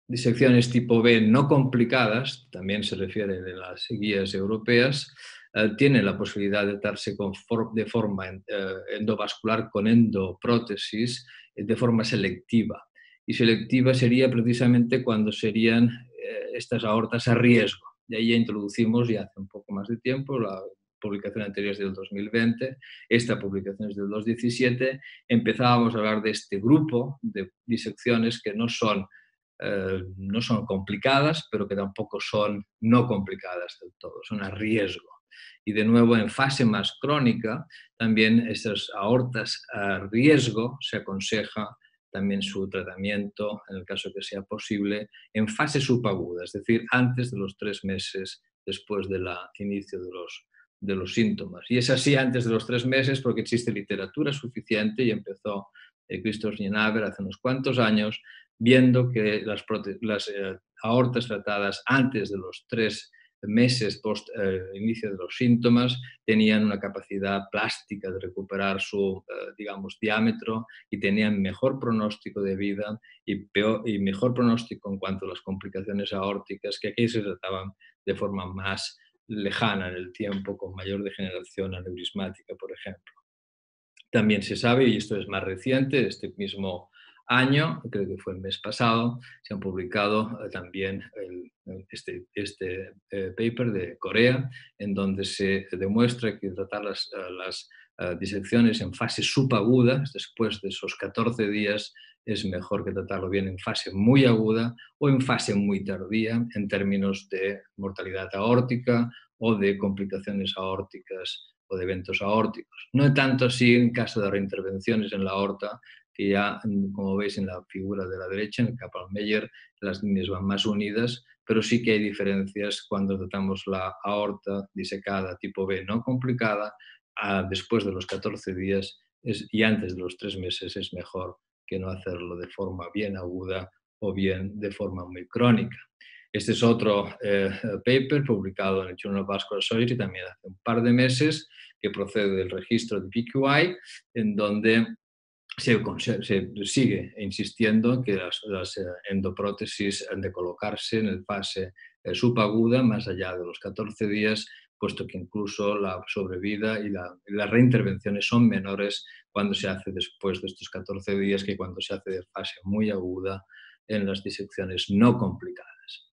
disecciones tipo B no complicadas, también se refiere de las guías europeas, tienen la posibilidad de darse de forma endovascular con endoprótesis de forma selectiva. Y selectiva sería precisamente cuando serían estas aortas a riesgo. De ahí ya introducimos, ya hace un poco más de tiempo, la publicación anterior es del 2020, esta publicación es del 2017, empezábamos a hablar de este grupo de disecciones que no son complicadas, pero que tampoco son no complicadas del todo, son a riesgo. Y de nuevo, en fase más crónica, también estas aortas a riesgo se aconseja también su tratamiento, en el caso que sea posible, en fase subaguda, es decir, antes de los 3 meses después del inicio de los síntomas. Y es así antes de los 3 meses porque existe literatura suficiente y empezó Christoph Nienaber hace unos cuantos años viendo que las aortas tratadas antes de los 3 meses post inicio de los síntomas tenían una capacidad plástica de recuperar su digamos, diámetro y tenían mejor pronóstico de vida y mejor pronóstico en cuanto a las complicaciones aórticas, que aquí se trataban de forma más lejana en el tiempo, con mayor degeneración aneurismática, por ejemplo. También se sabe, y esto es más reciente, este mismo año, creo que fue el mes pasado, se han publicado también este paper de Corea, en donde se demuestra que tratar las disecciones en fase subaguda, después de esos 14 días, es mejor que tratarlo bien en fase muy aguda o en fase muy tardía en términos de mortalidad aórtica o de complicaciones aórticas o de eventos aórticos. No tanto así en caso de reintervenciones en la aorta, que ya, como veis en la figura de la derecha, en el Kaplan-Meier, las líneas van más unidas, pero sí que hay diferencias cuando tratamos la aorta disecada tipo B no complicada, después de los 14 días y antes de los 3 meses es mejor que no hacerlo de forma bien aguda o bien de forma muy crónica. Este es otro paper publicado en el Journal of Vascular Surgery también hace un par de meses, que procede del registro de PQI, en donde se sigue insistiendo que las endoprótesis han de colocarse en el fase subaguda más allá de los 14 días, puesto que incluso la sobrevida y las reintervenciones son menores cuando se hace después de estos 14 días que cuando se hace de fase muy aguda en las disecciones no complicadas.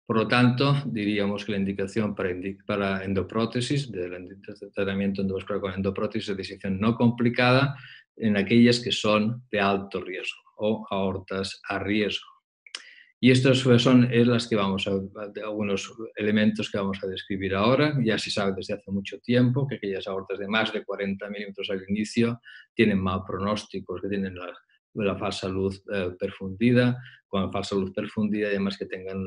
Por lo tanto, diríamos que la indicación para endoprótesis, del tratamiento endovascular con endoprótesis de disección no complicada, en aquellas que son de alto riesgo o aortas a riesgo. Y estos son las que algunos elementos que vamos a describir ahora. Ya se sabe desde hace mucho tiempo que aquellas aortas de más de 40 milímetros al inicio tienen mal pronósticos, que tienen la falsa luz perfundida, con falsa luz perfundida y además que tengan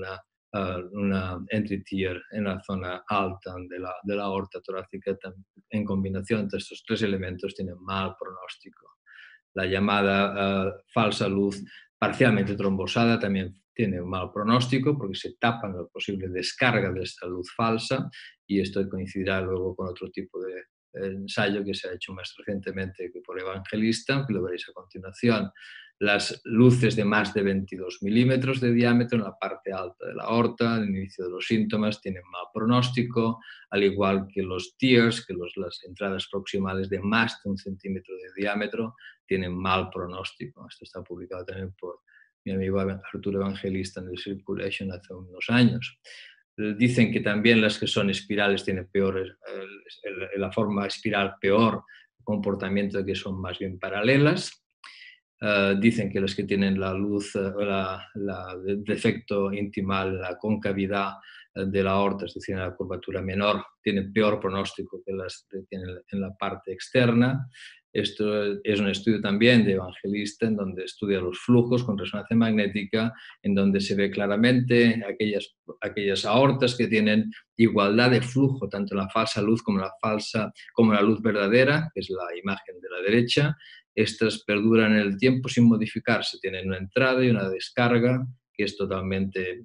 una entry tier en la zona alta de la aorta torácica. En combinación entre estos tres elementos tienen mal pronóstico. La llamada falsa luz parcialmente trombosada también tiene un mal pronóstico porque se tapan la posible descarga de esta luz falsa, y esto coincidirá luego con otro tipo de ensayo que se ha hecho más recientemente por Evangelista, que lo veréis a continuación. Las luces de más de 22 milímetros de diámetro en la parte alta de la aorta, al inicio de los síntomas, tienen mal pronóstico, al igual que los tiers, que las entradas proximales de más de 1 centímetro de diámetro, tienen mal pronóstico. Esto está publicado también por mi amigo Arturo Evangelista en el Circulation hace unos años. Dicen que también las que son espirales tienen peor, la forma espiral peor comportamiento, que son más bien paralelas. Dicen que las que tienen la luz, el defecto intimal, la concavidad de la aorta, es decir, la curvatura menor, tienen peor pronóstico que las que tienen en la parte externa. Esto es un estudio también de Evangelista, en donde estudia los flujos con resonancia magnética, en donde se ve claramente aquellas aortas que tienen igualdad de flujo, tanto en la falsa luz como la luz verdadera, que es la imagen de la derecha. Estas perduran en el tiempo sin modificarse, tienen una entrada y una descarga que es totalmente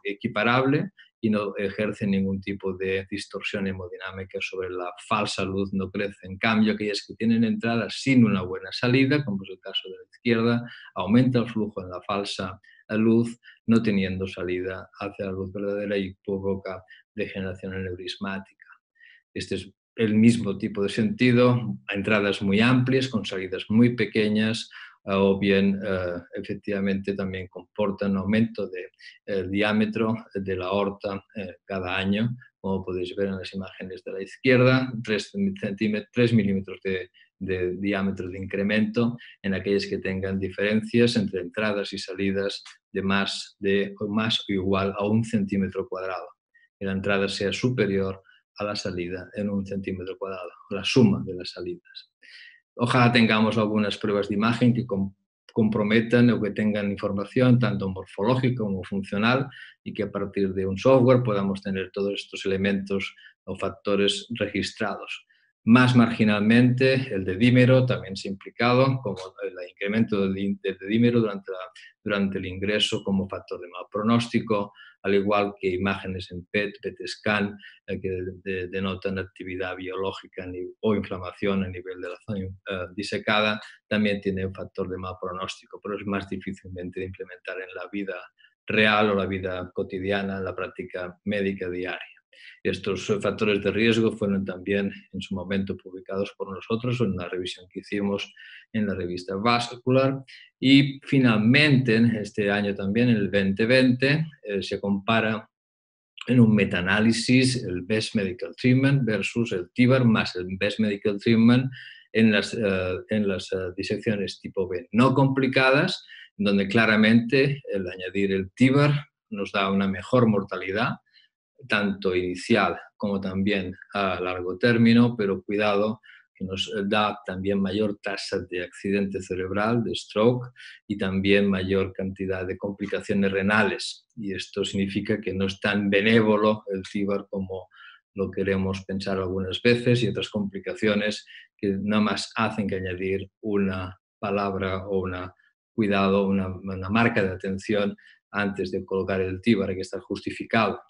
equiparable y no ejerce ningún tipo de distorsión hemodinámica sobre la falsa luz, no crece. En cambio, aquellas que tienen entradas sin una buena salida, como es el caso de la izquierda, aumenta el flujo en la falsa luz, no teniendo salida hacia la luz verdadera, y provoca degeneración aneurismática. Este es el mismo tipo de sentido, entradas muy amplias con salidas muy pequeñas, o bien efectivamente también comportan aumento del diámetro de la aorta cada año, como podéis ver en las imágenes de la izquierda, 3 milímetros de diámetro de incremento en aquellas que tengan diferencias entre entradas y salidas de más o igual a 1 centímetro cuadrado. Que la entrada sea superior a la salida en 1 centímetro cuadrado, la suma de las salidas. Ojalá tengamos algunas pruebas de imagen que comprometan o que tengan información tanto morfológica como funcional, y que a partir de un software podamos tener todos estos elementos o factores registrados. Más marginalmente, el dedímero también se ha implicado, como el incremento del dedímero durante el ingreso como factor de mal pronóstico, al igual que imágenes en PET, PET-scan, que denotan actividad biológica o inflamación a nivel de la zona disecada, también tiene un factor de mal pronóstico, pero es más difícilmente de implementar en la vida real o la vida cotidiana, en la práctica médica diaria. Estos factores de riesgo fueron también en su momento publicados por nosotros en una revisión que hicimos en la revista Vascular, y finalmente en este año también, en el 2020, se compara en un metaanálisis el Best Medical Treatment versus el TIVAR más el Best Medical Treatment en las disecciones tipo B no complicadas, donde claramente el añadir el TIVAR nos da una mejor mortalidad, tanto inicial como también a largo término, pero cuidado, que nos da también mayor tasa de accidente cerebral, de stroke, y también mayor cantidad de complicaciones renales. Y esto significa que no es tan benévolo el TIVAR como lo queremos pensar algunas veces, y otras complicaciones que nada más hacen que añadir una palabra o una marca de atención antes de colocar el TIVAR, hay que estar justificado.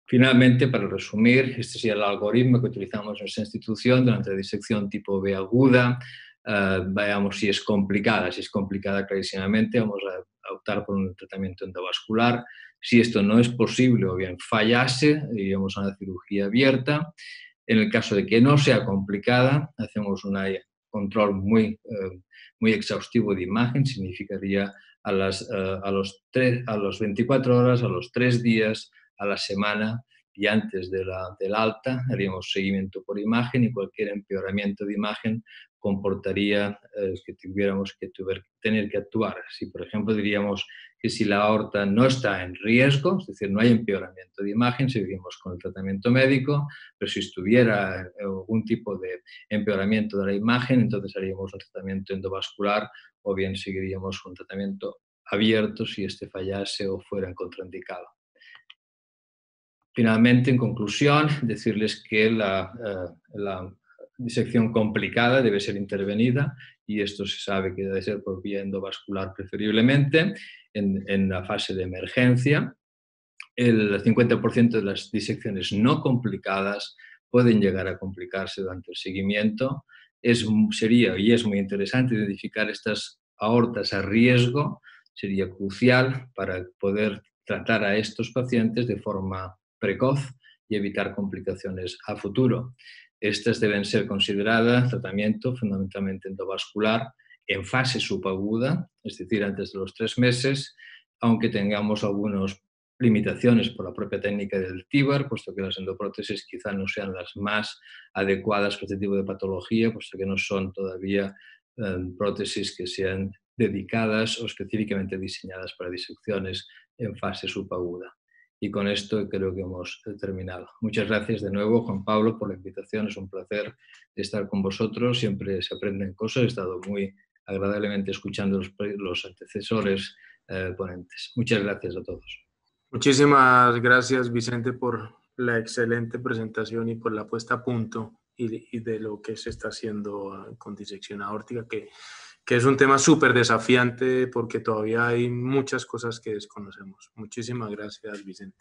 Finalmente, para resumir, este sería el algoritmo que utilizamos en esta institución durante la disección tipo B aguda. Veamos si es complicada. Si es complicada, clarísimamente vamos a optar por un tratamiento endovascular. Si esto no es posible o bien fallase, iríamos a una cirugía abierta. En el caso de que no sea complicada, hacemos un control muy exhaustivo de imagen. Significaría a las 24 horas, a los 3 días, a la semana, y antes del alta haríamos seguimiento por imagen, y cualquier empeoramiento de imagen comportaría que tuviéramos que tener que actuar. Si, por ejemplo, diríamos que si la aorta no está en riesgo, es decir, no hay empeoramiento de imagen, seguiríamos con el tratamiento médico, pero si estuviera algún tipo de empeoramiento de la imagen, entonces haríamos un tratamiento endovascular o bien seguiríamos un tratamiento abierto si este fallase o fuera contraindicado. Finalmente, en conclusión, decirles que la disección complicada debe ser intervenida y esto se sabe que debe ser por vía endovascular preferiblemente en la fase de emergencia. El 50% de las disecciones no complicadas pueden llegar a complicarse durante el seguimiento. Sería y es muy interesante identificar estas aortas a riesgo, sería crucial para poder tratar a estos pacientes de forma precoz y evitar complicaciones a futuro. Estas deben ser consideradas tratamiento fundamentalmente endovascular en fase subaguda, es decir, antes de los 3 meses, aunque tengamos algunas limitaciones por la propia técnica del TIVAR, puesto que las endoprótesis quizá no sean las más adecuadas para este tipo de patología, puesto que no son todavía prótesis que sean dedicadas o específicamente diseñadas para disecciones en fase subaguda. Y con esto creo que hemos terminado. Muchas gracias de nuevo, Juan Pablo, por la invitación. Es un placer estar con vosotros. Siempre se aprenden cosas. He estado muy agradablemente escuchando los antecesores ponentes. Muchas gracias a todos. Muchísimas gracias, Vicente, por la excelente presentación y por la puesta a punto y de lo que se está haciendo con disección aórtica, que es un tema súper desafiante porque todavía hay muchas cosas que desconocemos. Muchísimas gracias, Vicente.